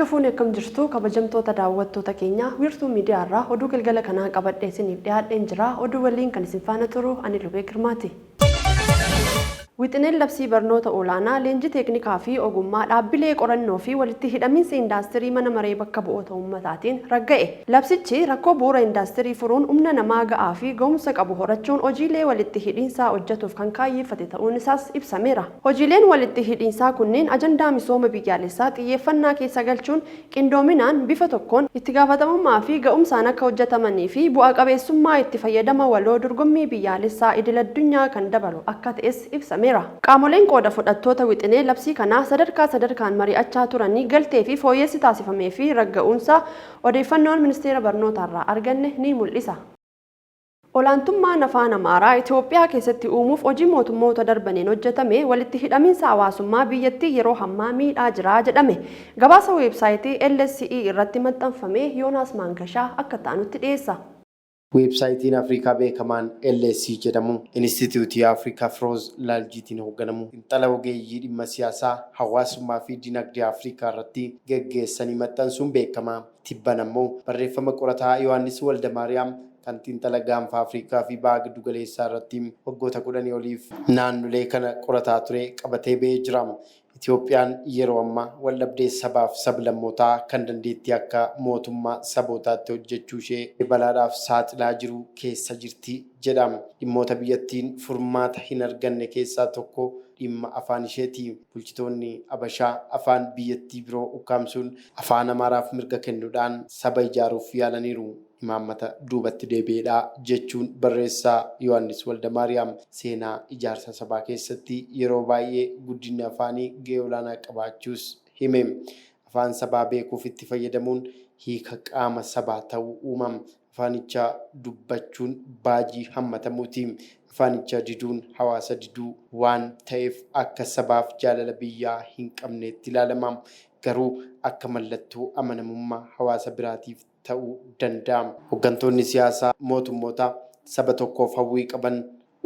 Hordofuun akkam jirtu kabajamtoota daawwattoota keenya wiirtuu miidiyaarraa oduu galgala kanaa qabadhee isiniif dhiyaadheen jira. Oduu waliin kan isin faana turu ani Lubee Girmaati. Wixineen labsii barnoota olaanaa leenjii teeknikaa fi ogummaa dhaabbilee qorannoo fi walitti hidhaminsa indaastirii mana maree bakka bu'oota ummataatiin ragga'e. Labsichi rakkoo bu'uura indaastirii furuun humna namaa ga'aa fi ga'umsa qabu horachuun hojiilee walitti hidhiinsaa hojjetuuf kan kaayyeeffate ta'uun isaas ibsameera. Hojiileen walitti hidhiinsaa kunneen ajandaa misooma biyyaalessaa xiyyeeffannaa keessa galchuun qindoominaan bifa tokkoon itti gaafatamummaa fi ga'umsaan akka hojjetamanii fi bu'aa qabeessummaa itti fayyadama waloo dorgommii biyyaalessaa idil addunyaa kan dabalu akka ta'es ibsameera. Qaamoleen qooda fudhattoota wixinee labsii kanaa sadarkaan mari'achaa turanii galtee fi fooyyessi taasifamee fi ragga'uunsa odeeffannoon ministeera barnootaarraa arganne ni mul'isa. Olaantummaan afaan Amaaraa Itoophiyaa keessatti uumuuf hojii mootummoota darbaniin hojjetame walitti hidhaminsa hawaasummaa biyyattii yeroo hammaa miidhaa jira jedhame. Gabaasa weebsaayitii LSE irratti maxxanfame Yoonaas Maangashaa akka taanutti dhiyeessa. Weebsaayitiin Afrikaa beekamaan LSE jedhamu Instituutii Afrikaa Froz Laaljiitiin hoogganamu xiinxala ogeeyyii dhimma siyaasaa hawaasummaa fi dinagdee Afrikaa irratti geggeessanii maxxansuun beekama. Tibban ammoo barreeffama qorataa Yohaannis Waldamaariyaam kan xiinxala gaanfa Afrikaa fi baha giddu galeessaa irratti waggoota 10 oliif naannolee kana qorataa ture qabatee ba'ee jira. Itoophiyaan yeroo ammaa waldhabdee sabaaf sablammootaa kan dandeettii akka mootummaa sabootaatti hojjechuu ishee balaadhaaf saaxilaa jiru keessa jirti jedhama. Dhimmoota biyyattiin furmaata hin arganne keessaa tokko dhimma afaan isheeti. Bulchitoonni Habashaa afaan biyyattii biroo ukkaamsuun afaan Amaaraaf mirga kennuudhaan saba ijaaruuf yaalaniiru. Imaammata duubatti deebi'eedha jechuun barreessaa Yohaannis Waldamaariyaam seenaa ijaarsa sabaa keessatti yeroo baay'ee guddinni afaanii gahee olaanaa qabaachuus hime. Afaan sabaa beekuuf itti fayyadamuun hiika qaama sabaa ta'uu uumama. Afaanicha dubbachuun baajii hammatamuuti. Afaanicha diduun hawaasa diduu waan ta'eef akka sabaaf jaalala biyyaa hin qabneetti ilaalama. Garuu akka mallattoo amanamummaa hawaasa biraatiif ta'uu danda'a. Hooggantoonni siyaasaa mootummoota saba tokkoof hawwii qaban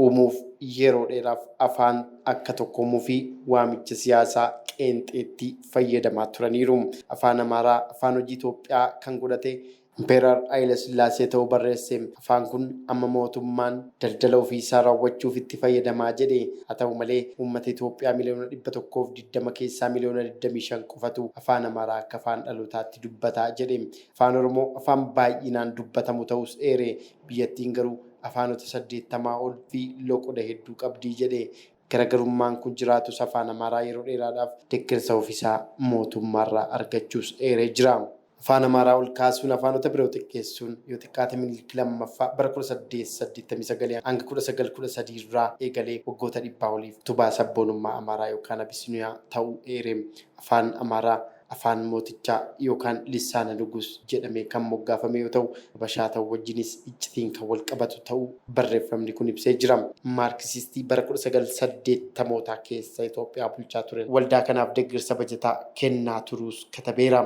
uumuuf yeroo dheeraaf afaan akka tokkoomuu fi waamicha siyaasaa qeenxeetti fayyadamaa turaniiru. Afaan Amaaraa afaan hojii Itoophiyaa kan godhate Impeerar Haayile Sillaasee ta'uu barreesse. Afaan kun amma mootummaan daldala ofiisaa raawwachuuf itti fayyadamaa jedhe. Haa ta'u malee uummata Itoophiyaa miliyoona 120 keessaa miliyoona 25 qofatu afaan Amaaraa akka afaan dhalootaatti dubbataa jedhe. Afaan Oromoo afaan baay'inaan dubbatamu ta'us eere. Biyyattiin garuu afaanota 80 ol fi loqoda hedduu qabdii jedhe. Garaagarummaan kun jiraatus afaan Amaaraa yeroo dheeraadhaaf deeggarsa ofiisaa mootummaarraa argachuus eeree jira. Afaan Amaaraa ol kaasuun afaanota biroo xiqqeessuun yoo xiqqaate Minilik lammaffaa bara 1889 hanga 1913 irraa eegalee waggoota 100 oliif utubaa sabboonummaa Amaaraa yookaan Abisiniyaa ta'uu eere. Afaan Amaaraa afaan mootichaa yookaan lissaana nugus jedhamee kan moggaafame yoo ta'u Habashaa ta'uu wajjinis iccitiin kan wal qabatu ta'uu barreeffamni kun ibsee jira. Maarksistii bara 1980 keessa Itoophiyaa bulchaa ture. Waldaa kanaaf deeggarsa bajataa kennaa turuus katabeera.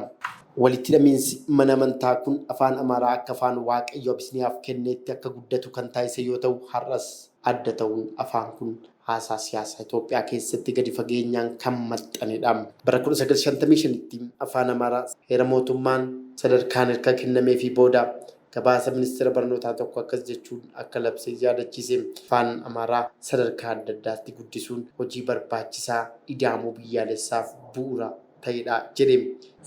Walitti hidhamiinsi mana amantaa kun afaan Amaaraa akka afaan Waaqayyo Abisiniyaaf kenneetti akka guddatu kan taasise yoo ta'u har'as adda ta'uun afaan kun haasaa siyaasaa Itoophiyaa keessatti gadi fageenyaan kan maxxanedha. Bara 1955tti afaan Amaaraa heera mootummaan sadarkaan erga kennamee fi booda gabaasa ministeera barnootaa tokko akkas jechuun akka labsee yaadachiise. Afaan Amaaraa sadarkaa adda addaatti guddisuun hojii barbaachisaa ida'amuu biyyaalessaaf bu'uura ta'edha jedhe.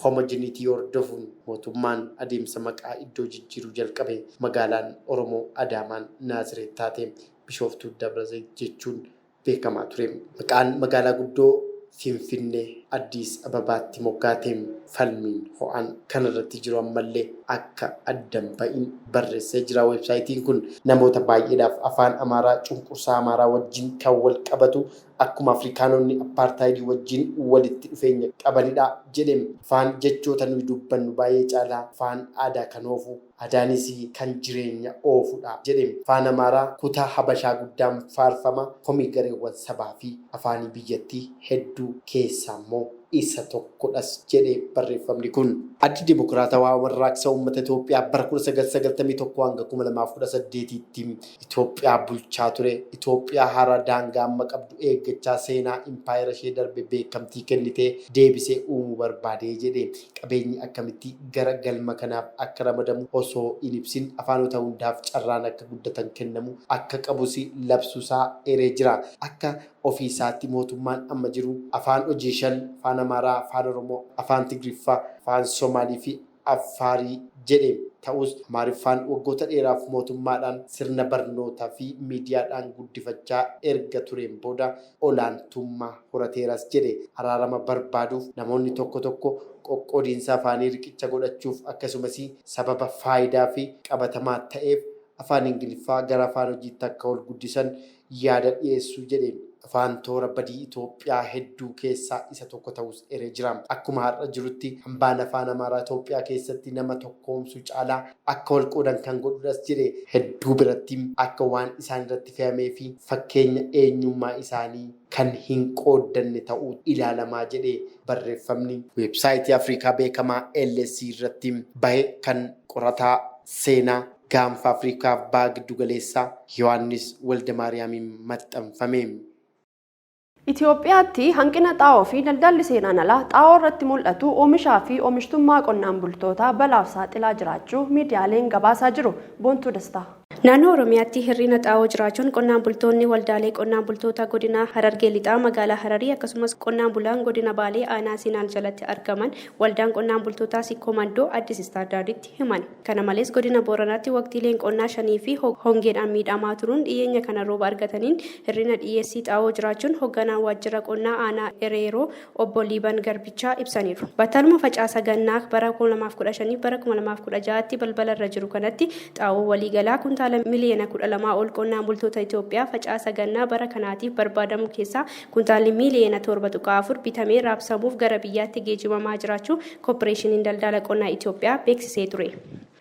Homogeneity hordofuun mootummaan adeemsa maqaa iddoo jijjiiruu jalqabe. Magaalaan Oromoo Adaamaan Naazireet taate Bishooftuu Dabrazayit jechuun beekamaa ture. Maqaan magaalaa guddoo Finfinnee Addis Ababaatti moggaateen falmiin ho'aan kanarratti jiru ammallee akka addan ba'in barreessee jira. Weebsaayitiin kun namoota baay'eedhaaf afaan Amaaraa cunqursaa Amaaraa wajjin kan wal qabatu akkuma Afrikaanonni apartaayidii wajjin walitti dhufeenya qabanidha jedhame. Afaan jechoota nuyi dubbannu baay'ee caalaa afaan aadaa kan oofu aadaanis kan jireenya oofudha jedhame. Afaan Amaaraa kutaa Habashaa guddaan faarfama komii gareewwan sabaa fi afaanii biyyattii hedduu keessaa immoo isa tokkodhas jedhe barreeffamni kun. Addi Dimokiraatawaa Warraaqsa Uummata Itoophiyaa bara 1991 hanga 2018tti Itoophiyaa bulchaa ture. Itoophiyaa hara daangaa amma qabdu eeggachaa seenaa impaayera ishee darbe beekamtii kennitee deebisee uumuu barbaade jedhe. Qabeenyi akkamitti gara galma kanaaf akka ramadamu osoo hin ibsin afaanota hundaaf carraan akka guddatan kennamu akka qabus labsuusaa eeree jira. Akka ofiisaatti mootummaan amma jiru afaan hojii 5 afaan Amaaraa, afaan Oromoo, afaan Tigriffaa, afaan Somaalii fi Affaarii jedhe. Ta'us Amaariffaan waggoota dheeraaf mootummaadhaan sirna barnootaa fi miidiyaadhaan guddifachaa erga tureen booda olaantummaa horateeras jedhe. Araarama barbaaduuf namoonni tokko tokko qoqqoodiinsa afaanii riqicha godhachuuf akkasumas sababa faayidaa fi qabatamaa ta'eef afaan Ingiliffaa gara afaan hojiitti akka ol guddisan yaada dhiyeessuu jedhe. Afaan toora badii Itoophiyaa hedduu keessaa isa tokko ta'us eeree jira. Akkuma har'a jirutti hambaan afaan Amaaraa Itoophiyaa keessatti nama tokkoomsuu caalaa akka wal qoodan kan godhudhas jedhe. Hedduu biratti akka waan isaan irratti fe'amee fi fakkeenya eenyummaa isaanii kan hin qooddanne ta'uu ilaalamaa jedhe barreeffamni. Weebsaayitii Afrikaa beekamaa LSE irratti bahe kan qorataa seenaa gaanfa Afrikaaf baha giddu galeessaa Yohaannis Waldamaariyaamiin maxxanfame. Itoophiyaatti hanqina xaa'oo fi daldalli seenaan alaa xaa'oo irratti mul'atu oomishaa fi oomishtummaa qonnaan bultootaa balaaf saaxilaa jiraachuu miidiyaaleen gabaasaa jiru. Boontuu Dastaa. Naannoo Oromiyaatti hir'ina xaa'oo jiraachuun qonnaan bultoonni waldaalee qonnaan bultoota godina Harargee lixaa magaalaa Hararii akkasumas qonnaan bulaan godina Baalee aanaa Sinaan jalatti argaman waldaan qonnaan bultootaa Sikkoomandoo Addis Istaandaarditti himan. Kana malees godina Booranaatti waqtiileen qonnaa 5 fi hongeedhaan miidhamaa turuun dhiyeenya kana rooba argataniin hir'ina dhiyeessii xaa'oo jiraachuun hoogganaan waajjira qonnaa aanaa Ereeroo obbo Liiban Garbichaa ibsaniiru. Battaluma facaasa gannaa bara 2015 bara 2016tti balbala irra jiru kanatti xaa'oo waliigalaa kuntaala miliyoona 12 ol qonnaan bultoota Itoophiyaa facaasa gannaa bara kanaatiif barbaadamu keessaa kuntaalli miliyoona 7.4 bitamee raabsamuuf gara biyyaatti geejjibamaa jiraachuu Kooppareeshiniin Daldala Qonnaa Itoophiyaa beeksisee ture.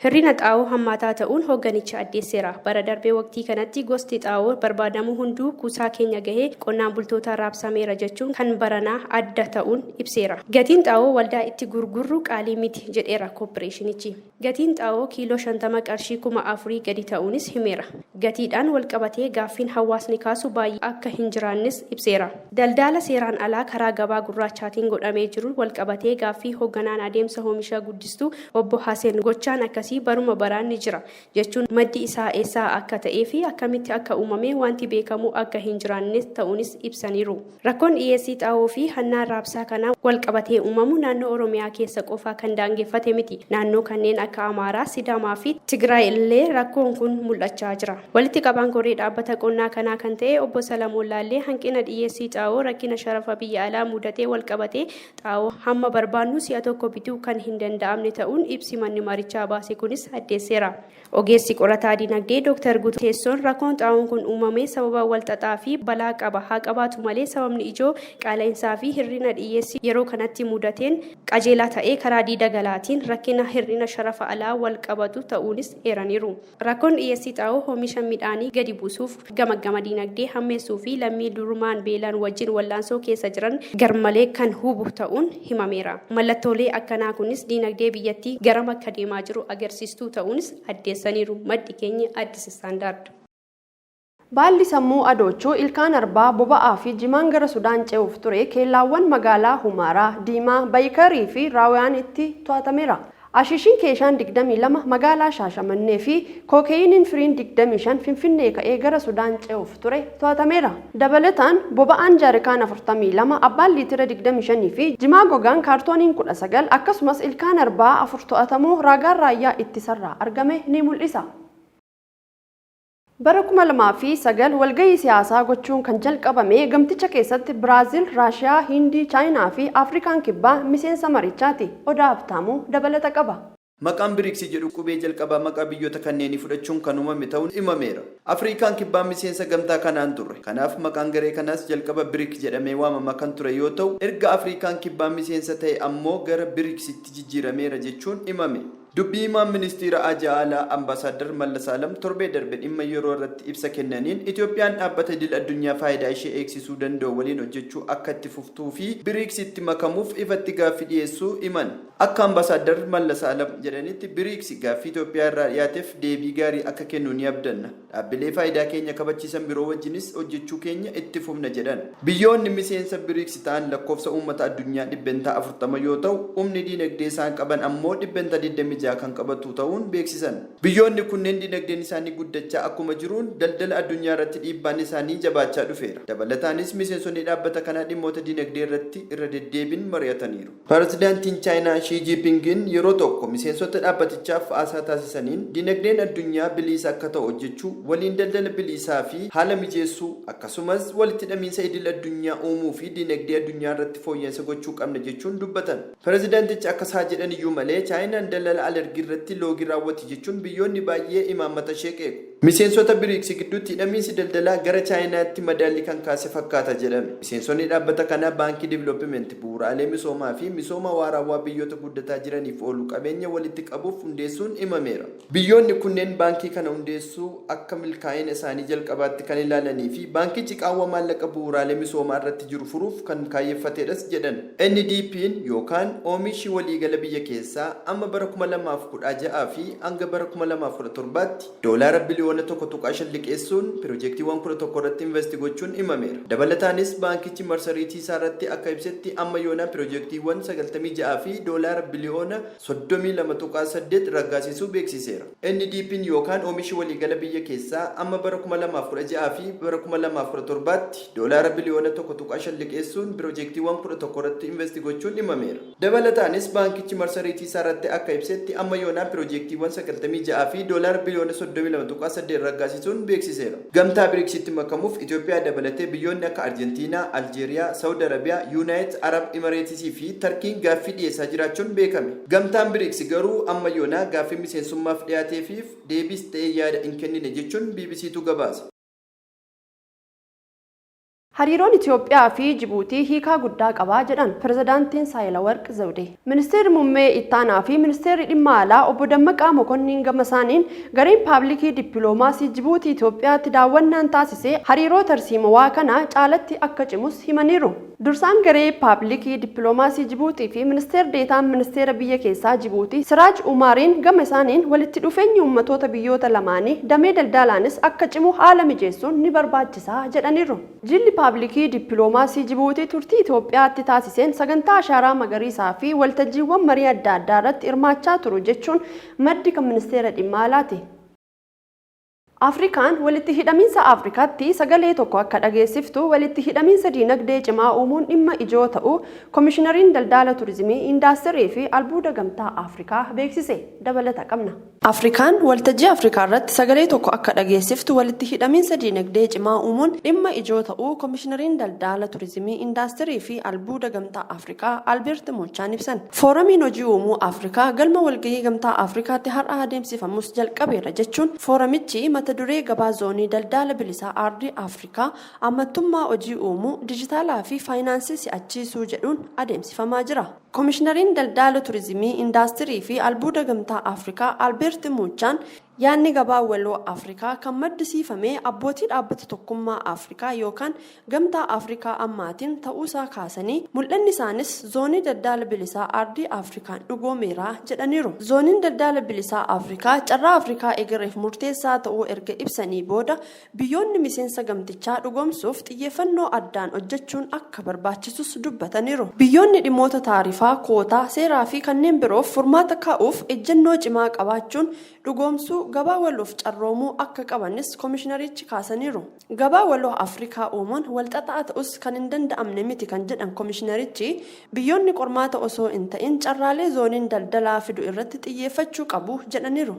Hir'ina xaa'oo hammaataa ta'uun hoogganicha addeesseera. Bara darbee waqtii kanatti gosti xaa'oo barbaadamu hunduu kuusaa keenya gahee qonnaan bultoota raabsameera jechuun kan baranaa adda ta'uun ibseera. Gatiin xaa'oo waldaa itti gurgurru qaalii miti jedheera kooppareeshinichi. Gatiin xaa'oo kiiloo 50 qarshii 4,000 gadi ta'uunis himeera. Gatiidhaan walqabatee gaaffiin hawaasni kaasu baay'ee akka hin jiraannes ibseera. Daldala seeraan alaa karaa gabaa gurraachaatiin godhamee jiru walqabatee gaaffii hoogganaan adeemsa oomisha guddistuu obbo Haseen Gochaan akka baruma baraan ni jira jechuun maddi isaa eessaa akka ta'ee fi akkamitti akka uumame wanti beekamu akka hin jiraannes ta'uunis ibsaniiru. Rakkoon dhiyeessii xaa'oo fi hannaan raabsaa kanaa walqabatee uumamu naannoo Oromiyaa keessa qofaa kan daangeffate miti. Naannoo kanneen akka Amaaraa, Sidaamaa fi Tigraay illee rakkoon kun mul'achaa jira. Walitti qabaan koree dhaabbata qonnaa kanaa kan ta'e obbo Salamoon Laallee hanqina dhiyeessii xaa'oo rakkina sharafa biyya alaa mudatee walqabatee xaa'oo hamma barbaannu si'a tokko bituu kan hin danda'amne ta'uun ibsi manni marichaa baase kunis addeesseera. Ogeessi qorataa dinagdee Dr. Guteessoon rakkoon xaa'oon kun uumame sababa walxaxaa fi balaa qaba haa qabaatu malee sababni ijoo qaala'insaa fi hir'ina dhiyeessii yeroo kanatti mudateen qajeelaa ta'ee karaa diidagalaatiin rakkina hir'ina sharafa alaa wal qabatu ta'uunis eeraniiru. Rakkoon dhiyeessii xaa'oo oomisha midhaanii gadi buusuuf gama dinagdee hammeessuu fi lammii durumaan beelaan wajjin wallaansoo keessa jiran garmalee kan hubu ta'uun himameera. Mallattoolee akkanaa kunis dinagdee biyyattii garam akka deemaa jiru agarsiistuu ta'uunis addeessaniiru. Maddi keenya Addis Istaandaard. Baalli sammuu adoochuu ilkaan arbaa boba'aa fi jimaan gara Sudaan ce'uuf ture keellaawwan magaalaa Humaaraa, Diimaa, Bayikarii fi Raawiyaan itti to'atameera. Ashishiin keeshaan 22 magaalaa Shaashamannee fi kookeeyiniin firiin 25 Finfinnee ka'ee gara Sudaan ce'uuf ture to'atameera. Dabalataan boba'aan jaarikaan 42 abbaan liitira 25 fi jimaa gogaan kaartooniin 19 akkasumas ilkaan arbaa 4 to'atamuu raagaan raayyaa ittisarraa argame ni mul'isa. Bara 2009 walgahii siyaasaa gochuun kan jalqabame gamticha keessatti Biraazil, Raashiyaa, Hindii, Chaayinaa fi Afrikaan kibbaa miseensa marichaati. Odaa Habtaamuu dabalata qaba. Maqaan BRICS jedhu qubee jalqabaa maqaa biyyoota kanneenii fudhachuun kan uumame ta'uun himameera. Afrikaan kibbaa miseensa gamtaa kanaan turre. Kanaaf maqaan garee kanaas jalqaba BRICS jedhamee waamama kan ture yoo ta'u, erga Afrikaan kibbaa miseensa ta'e ammoo gara BRICSitti jijjiirameera jechuun himame. Dubbii himaan ministeera Ajaalaa Ambaasaadar Mallas Alam torbee darbe dhimma yeroo irratti ibsa kennaniin Itoophiyaan dhaabbata idil addunyaa faayidaa ishee eegsisuu danda'u waliin hojjechuu akka itti fuftuu fi BRICSitti makamuuf ifatti gaaffii dhiyeessuu himan. Akka Ambaasaadar Mallas Alam jedhanitti BRICS gaaffii Itoophiyaa irraa dhiyaateef deebii gaarii akka kennu ni abdanna. Dhaabbilee faayidaa keenya kabachiisan biroo wajjinis hojjechuu keenya itti fufna jedhan. Biyyoonni miseensa BRICS ta'an lakkoofsa uummata addunyaa 40 yoo ta'u, humni diinagdee isaan qaban ammoo 26 kan qabatu ta'uun beeksisan. Biyyoonni kunneen diinagdeen isaanii guddachaa akkuma jiruun daldala addunyaa irratti dhiibbaan isaanii jabaachaa dhufeera. Dabalataanis miseensonni dhaabbata kanaa dhimmoota diinagdee irratti irra deddeebiin mari'ataniiru. Pirezidaantiin Chaayinaa Xi Jinping yeroo tokko miseensota dhaabbatichaaf haasaa taasisaniin diinagdeen addunyaa bilisa akka ta'u hojjechuu, waliin daldala bilisaa fi haala mijeessuu akkasumas walitti hidhamiinsa idil addunyaa uumuu fi diinagdee addunyaa irratti fooyya'insa gochuu qabna jechuun dubbatan. Pirezidaantichi akkasaa jedhan iyyuu malee Chaayinaan daldala alergiirratti loogii raawwatti jechuun biyyoonni baay'ee imaammata ishee qeequ. Miseensota BRICS gidduutti hidhamiinsi daldalaa gara Chaayinaatti madaalli kan kaase fakkaata jedhame. Miseensonni dhaabbata kanaa baankii diviloopimeenti, bu'uuraalee misoomaa fi misooma waarawaa biyyoota guddataa jiraniif oolu qabeenya walitti qabuuf hundeessuun himameera. Biyyoonni kunneen baankii kana hundeessuu akka milkaa'ina isaanii jalqabaatti kan ilaalanii fi baankichi qaawwa maallaqa bu'uuraalee misoomaa irratti jiru furuuf kan kaayeffatedhas jedhan. NDP'n yookaan oomishi waliigala biyya keessaa amma bara 2016 fi hanga bara 2017 doolaara biliyoona 1.5 liqeessuun piroojeektiiwwan 11 irratti investi gochuun himameera. Dabalataanis baankichi marsariitii isaa irratti akka ibsetti amma yoonaa piroojeektiiwwan 96 fi doolaara biliyoona 32.8 raggaasisuu beeksiseera. NDP'n yookaan oomishi waliigala biyya keessaa amma bara 2016 fi bara 2017 doolaara biliyoona 1.5 liqeessuun piroojeektiiwwan 11 irratti investi gochuun himameera. Dabalataanis baankichi marsariitii isaa irratti akka ibsetti amma yoonaa piroojeektiiwwan 96 fi doolaara biliyoona 32.8 raggaasisuun beeksiseera. Gamtaa BRICSitti makamuuf Itoophiyaa dabalatee biyyoonni akka Arjentiinaa, Aljeeriyaa, Saawud Arabiyaa, Yuunaayitid Arab Imireetisii fi Tarkiin gaaffii dhiyeessaa jiraachuun beekame. Gamtaan BRICS garuu amma yoonaa gaaffii miseensummaaf dhiyaateefiif deebii ta'ee yaada hin kennine jechuun BBCtu gabaase. Hariiroon Itoophiyaa fi Jibuutii hiikaa guddaa qabaa jedhan Pirezidaantiin Saayilawarq Zawudee. Ministeerri muummee ittaanaa fi ministeerri dhimma alaa obbo Dammaqaa Mokonnin gama isaaniin gareen paabliikii dippiloomaasii Jibuutii Itoophiyaatti daawwannaan taasisee hariiroo tarsiimawaa kana caalatti akka cimus himaniiru. Dursaan garee paabliikii dippiloomaasii Jibuutii fi ministeerri deetaan ministeera biyya keessaa Jibuutii Siraaj Umaariin gama isaaniin walitti dhufeenyi uummattoota biyyoota lamaanii damee daldalaanis akka cimu haala mijeessuun ni barbaachisa jedhaniiru. Jilli paabliikii dippiloomaasii Jibuutii turtii Itoophiyaatti taasiseen sagantaa ashaaraa magariisaa fi waltajjiiwwan marii adda addaa irratti hirmaachaa turu jechuun maddi kan ministeera dhimma alaati. Afrikaan walitti hidhamiinsa Afrikaatti sagalee tokko akka dhageessiftu walitti hidhamiinsa diinagdee cimaa uumuun dhimma ijoo ta'uu Komishinariin Daldala Turizimii, Indaastirii fi Albuuda Gamtaa Afrikaa beeksise. Dabalata qabna. Afrikaan waltajjii Afrikaa irratti sagalee tokko akka dhageessiftu walitti hidhamiinsa diinagdee cimaa uumuun dhimma ijoo ta'uu Komishinariin Daldala Turizimii, Indaastirii fi Albuuda Gamtaa Afrikaa Albeert Mochaan ibsan. Fooramiin hojii uumuu Afrikaa galma walgahii Gamtaa Afrikaatti har'a adeemsifamus jalqabeera jechuun fooramichi mata duree gabaa zoonii daldala bilisaa aardii Afrikaa ammattummaa hojii uumuu dijitaalaa fi faayinaansii si'achiisuu jedhuun adeemsifamaa jira. Komishinariin Daldala Turizimii, Indaastirii fi Albuuda Gamtaa Afrikaa Albeert Mochaan yaanni gabaa waloo Afrikaa kan maddisiifamee abbootii dhaabbata tokkummaa Afrikaa yookaan Gamtaa Afrikaa ammaatiin ta'uusaa kaasanii mul'anni isaanis zoonii daldala bilisaa aardii Afrikaan dhugoomeera jedhaniiru. Zooniin daldala bilisaa Afrikaa carraa Afrikaa egereef murteessaa ta'uu erga ibsanii booda biyyoonni miseensa gamtichaa dhugoomsuuf xiyyeeffannoo addaan hojjechuun akka barbaachisus dubbataniiru. Biyyoonni dhimmoota taarifaa, kootaa, seeraa fi kanneen biroof furmaata kaa'uuf ejjennoo cimaa qabaachuun dhugoomsuu gabaa waloof carroomuu akka qabanis komishinarichi kaasaniiru. Gabaa waloo Afrikaa uumuun walxaxaa ta'us kan hin danda'amne miti kan jedhan komishinarichi biyyoonni qormaata osoo hin ta'in carraalee zooniin daldalaa fidu irratti xiyyeeffachuu qabu jedhaniiru.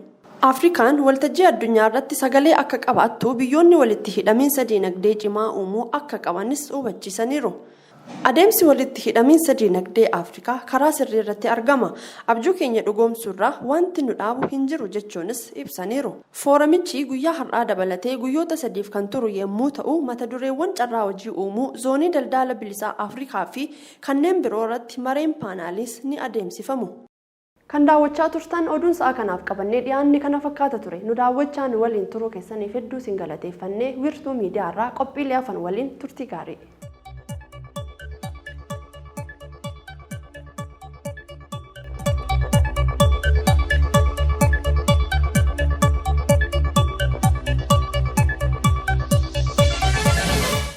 Afrikaan waltajjii addunyaa irratti sagalee akka qabaattu biyyoonni walitti hidhamiinsa diinagdee cimaa uumuu akka qabanis hubachiisaniiru. Adeemsi walitti hidhamiinsa dinagdee Afrikaa karaa sirrii irratti argama. Abjuu keenya dhugoomsuurraa wanti nu dhaabu hin jiru jechuunis ibsaniiru. Fooramichi guyyaa har'aa dabalatee guyyoota 3 kan turu yommuu ta'u, mata dureewwan carraa hojii uumuu, zoonii daldala bilisaa Afrikaa fi kanneen biroo irratti mareen paanaaliis ni adeemsifamu. Kan daawwachaa turtan oduun sa'a kanaaf qabannee dhiyaanni kana fakkaata ture. Nu daawwachaan waliin turuu keessaniif hedduu sin galateeffannee wiirtuu miidiyaa irraa qophiilee afan waliin turtii gaarii.